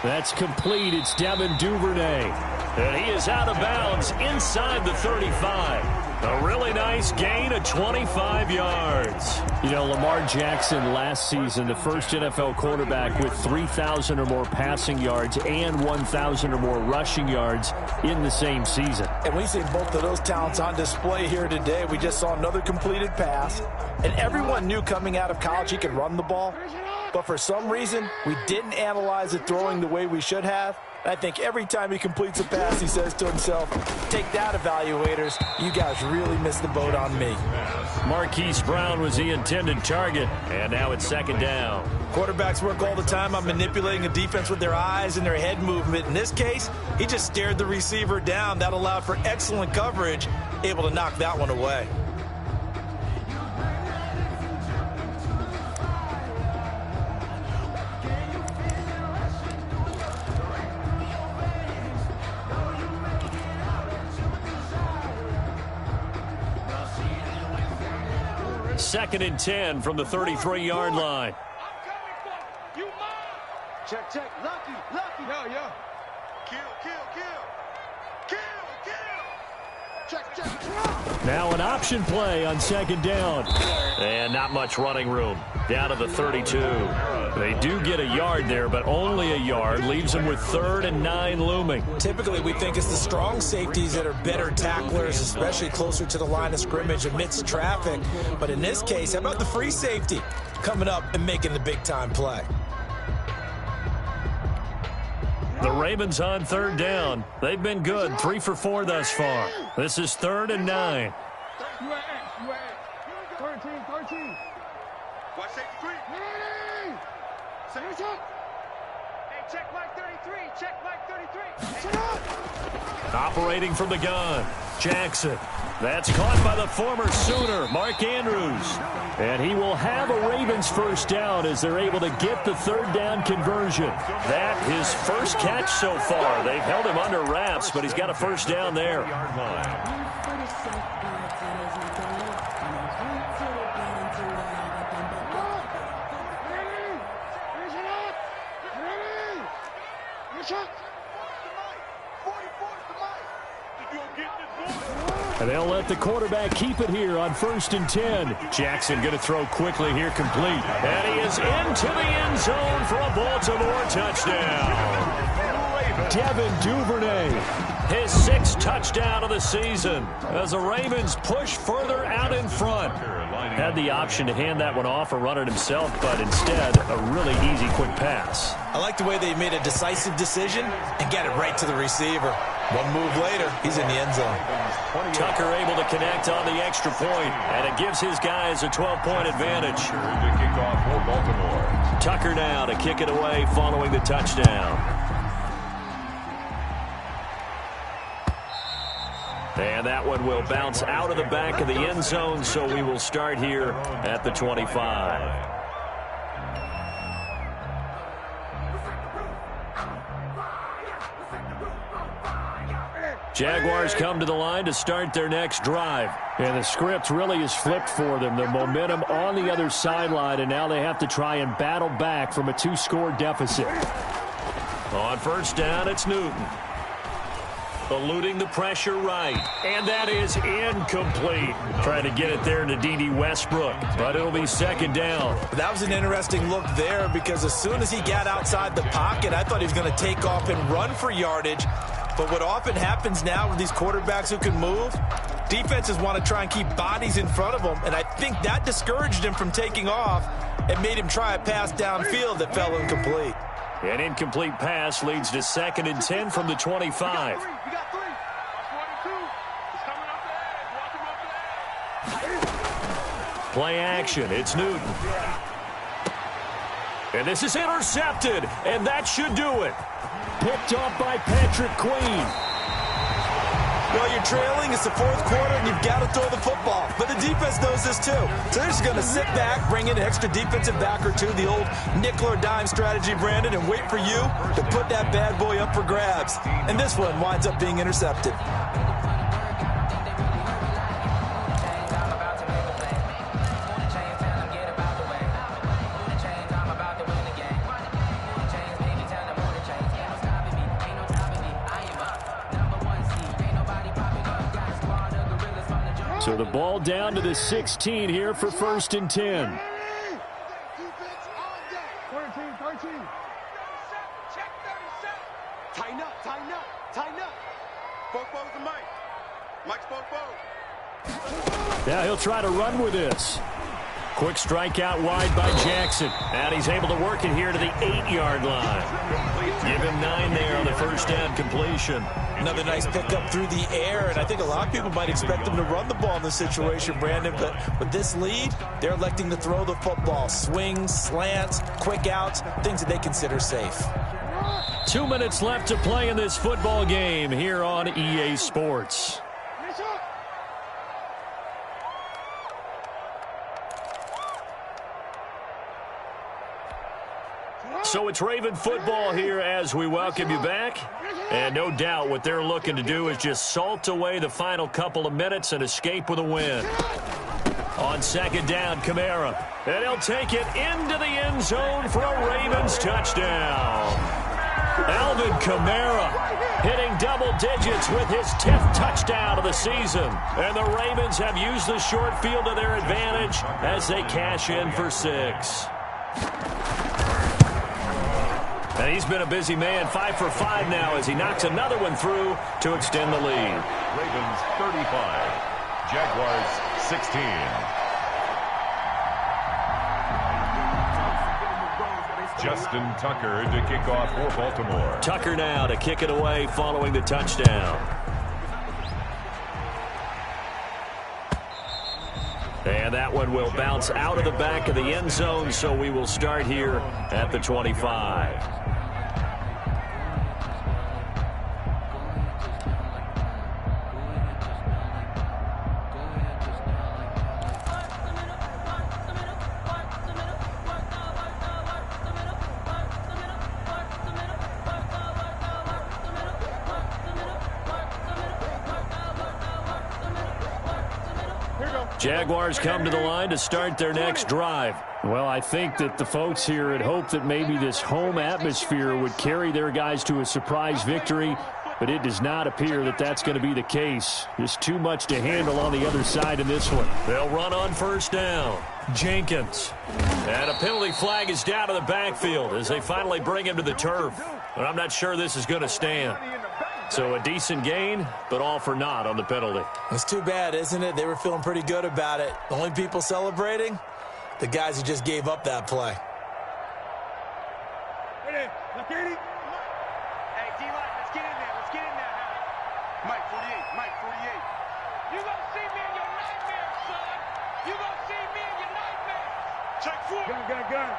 [SPEAKER 1] That's complete. It's Devin Duvernay. And he is out of bounds inside the 35. A really nice gain of 25 yards. You know, Lamar Jackson last season, the first NFL quarterback with 3,000 or more passing yards and 1,000 or more rushing yards in the same season.
[SPEAKER 2] And we see both of those talents on display here today. We just saw another completed pass. And everyone knew coming out of college he could run the ball. But for some reason, we didn't analyze it throwing the way we should have. I think every time he completes a pass, he says to himself, take that, evaluators. You guys really missed the boat on me.
[SPEAKER 1] Marquise Brown was the intended target, and now it's second down.
[SPEAKER 2] Quarterbacks work all the time on manipulating a defense with their eyes and their head movement. In this case, he just stared the receiver down. That allowed for excellent coverage, able to knock that one away.
[SPEAKER 1] Second and 10 from the 33-yard line.
[SPEAKER 4] Check, check. Lucky. Yo. Kill. Check.
[SPEAKER 1] Now an option play on second down. And not much running room. Down to the 32. They do get a yard there, but only a yard. Leaves them with 3rd and 9 looming.
[SPEAKER 2] Typically, we think it's the strong safeties that are better tacklers, especially closer to the line of scrimmage amidst traffic. But in this case, how about the free safety coming up and making the big-time play?
[SPEAKER 1] The Ravens on 3rd down. They've been good, 3 for 4 thus far. This is 3rd and 9.
[SPEAKER 4] 13.
[SPEAKER 5] Watch safety 3. Hey, check flag 33. Check flag 33.
[SPEAKER 1] Operating from the gun, Jackson. That's caught by the former Sooner, Mark Andrews. And he will have a Ravens first down as they're able to get the 3rd down conversion. That his first catch so far. They've held him under wraps, but he's got a first down there. And they'll let the quarterback keep it here on 1st and 10. Jackson going to throw quickly here, complete. And he is into the end zone for a Baltimore touchdown. Devin Duvernay, his 6th touchdown of the season as the Ravens push further out in front. Had the option to hand that one off or run it himself, but instead a really easy quick pass.
[SPEAKER 2] I like the way they made a decisive decision and get it right to the receiver. One move later, he's in the end zone.
[SPEAKER 1] Tucker able to connect on the extra point, and it gives his guys a 12-point advantage.
[SPEAKER 3] The kickoff for Baltimore.
[SPEAKER 1] Tucker now to kick it away following the touchdown. And that one will bounce out of the back of the end zone, so we will start here at the 25. Jaguars come to the line to start their next drive. And the script really is flipped for them. The momentum on the other sideline, and now they have to try and battle back from a 2-score deficit. On first down, it's Newton. Eluding the pressure right. And that is incomplete. Trying to get it there to D.D. Westbrook. But it'll be second down.
[SPEAKER 2] That was an interesting look there because as soon as he got outside the pocket, I thought he was going to take off and run for yardage. But what often happens now with these quarterbacks who can move, defenses want to try and keep bodies in front of them. And I think that discouraged him from taking off and made him try a pass downfield that fell incomplete.
[SPEAKER 1] An incomplete pass leads to 2nd and 10 from the 25. Play action. It's Newton. And this is intercepted, and that should do it. Picked off by Patrick Queen.
[SPEAKER 2] Well, you're trailing. It's the 4th quarter, and you've got to throw the football. But the defense knows this, too. So they're just going to sit back, bring in an extra defensive back or two, the old nickel or dime strategy, Brandon, and wait for you to put that bad boy up for grabs. And this one winds up being intercepted.
[SPEAKER 1] So the ball down to the 16 here for 1st and 10.
[SPEAKER 4] 13.
[SPEAKER 5] Tighten up, tighten up, tighten up. Both bows to Mike. Mike's both bows.
[SPEAKER 1] Now he'll try to run with this. Quick strike out wide by Jackson. And he's able to work it here to the 8-yard line. Give him 9 there on the first down completion.
[SPEAKER 2] Another nice pickup through the air, and I think a lot of people might expect him to run the ball in this situation, Brandon, but with this lead, they're electing to throw the football. Swings, slants, quick outs, things that they consider safe.
[SPEAKER 1] 2 minutes left to play in this football game here on EA Sports. So it's Raven football here as we welcome you back. And no doubt what they're looking to do is just salt away the final couple of minutes and escape with a win. On 2nd down, Kamara. And he'll take it into the end zone for a Ravens touchdown. Alvin Kamara hitting double digits with his 10th touchdown of the season. And the Ravens have used the short field to their advantage as they cash in for 6. And he's been a busy man, 5 for 5 now as he knocks another one through to extend the lead.
[SPEAKER 3] Ravens 35, Jaguars 16. Justin Tucker to kick off for Baltimore.
[SPEAKER 1] Tucker now to kick it away following the touchdown. And that one will bounce out of the back of the end zone, so we will start here at the 25. Jaguars come to the line to start their next drive. Well, I think that the folks here had hoped that maybe this home atmosphere would carry their guys to a surprise victory, but it does not appear that that's going to be the case. Just too much to handle on the other side in this one. They'll run on 1st down. Jenkins. And a penalty flag is down to the backfield as they finally bring him to the turf. But I'm not sure this is going to stand. So a decent gain, but all for naught on the penalty.
[SPEAKER 2] It's too bad, isn't it? They were feeling pretty good about it. The only people celebrating, the guys who just gave up that play.
[SPEAKER 5] Hey, D-Line, let's get in there. Let's get in there now. Mike, 48. Mike, 48. You gonna see me in your nightmares, son. You gonna see me in your nightmares. Check 4. Gun.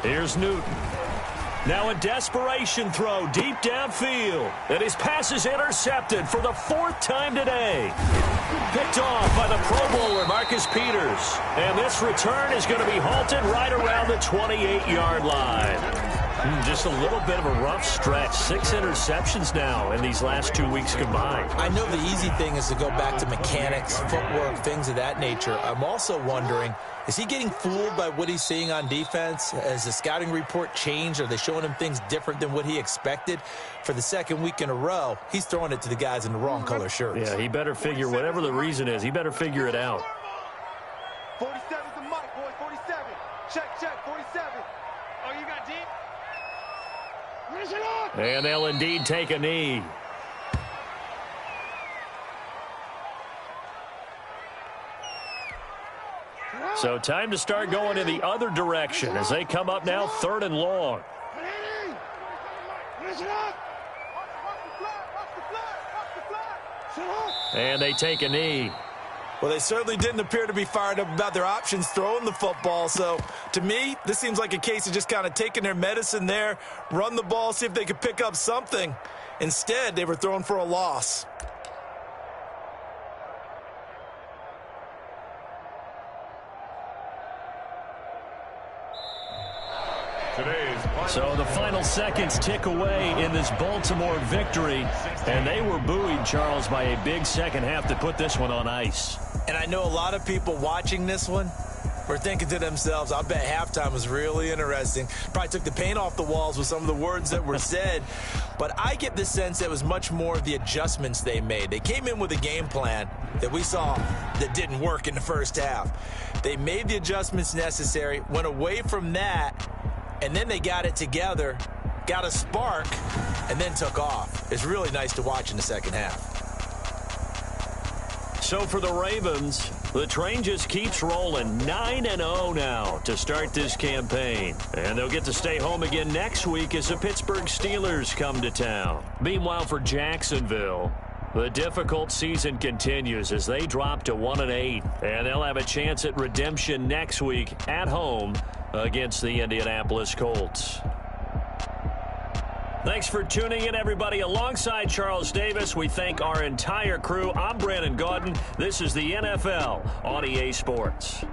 [SPEAKER 1] Here's Newton. Now a desperation throw deep downfield. And his pass is intercepted for the 4th time today. Picked off by the Pro Bowler, Marcus Peters. And this return is going to be halted right around the 28-yard line. Just a little bit of a rough stretch. 6 interceptions now in these last 2 weeks combined.
[SPEAKER 2] I know the easy thing is to go back to mechanics, footwork, things of that nature. I'm also wondering, is he getting fooled by what he's seeing on defense? Has the scouting report changed? Are they showing him things different than what he expected? For the 2nd week in a row, he's throwing it to the guys in the wrong color shirts.
[SPEAKER 1] Yeah, he better figure, whatever the reason is, he better figure it out.
[SPEAKER 5] 47's the mic, boys. 47. Check, 47. Oh, you got deep?
[SPEAKER 1] And they'll indeed take a knee. So time to start going in the other direction as they come up now 3rd and long. And they take a knee.
[SPEAKER 2] Well, they certainly didn't appear to be fired up about their options throwing the football. So, to me, this seems like a case of just kind of taking their medicine there, run the ball, see if they could pick up something. Instead, they were throwing for a loss.
[SPEAKER 1] So the final seconds tick away in this Baltimore victory, and they were buoyed, Charles, by a big second half to put this one on ice.
[SPEAKER 2] And I know a lot of people watching this one were thinking to themselves, I bet halftime was really interesting. Probably took the paint off the walls with some of the words that were said. But I get the sense that it was much more the adjustments they made. They came in with a game plan that we saw that didn't work in the first half. They made the adjustments necessary, went away from that, and then they got it together, got a spark, and then took off. It's really nice to watch in the second half.
[SPEAKER 1] So for the Ravens, the train just keeps rolling, 9-0 now to start this campaign. And they'll get to stay home again next week as the Pittsburgh Steelers come to town. Meanwhile, for Jacksonville, the difficult season continues as they drop to 1-8. And they'll have a chance at redemption next week at home against the Indianapolis Colts. Thanks for tuning in, everybody. Alongside Charles Davis, we thank our entire crew. I'm Brandon Gaudin. This is the NFL on EA Sports.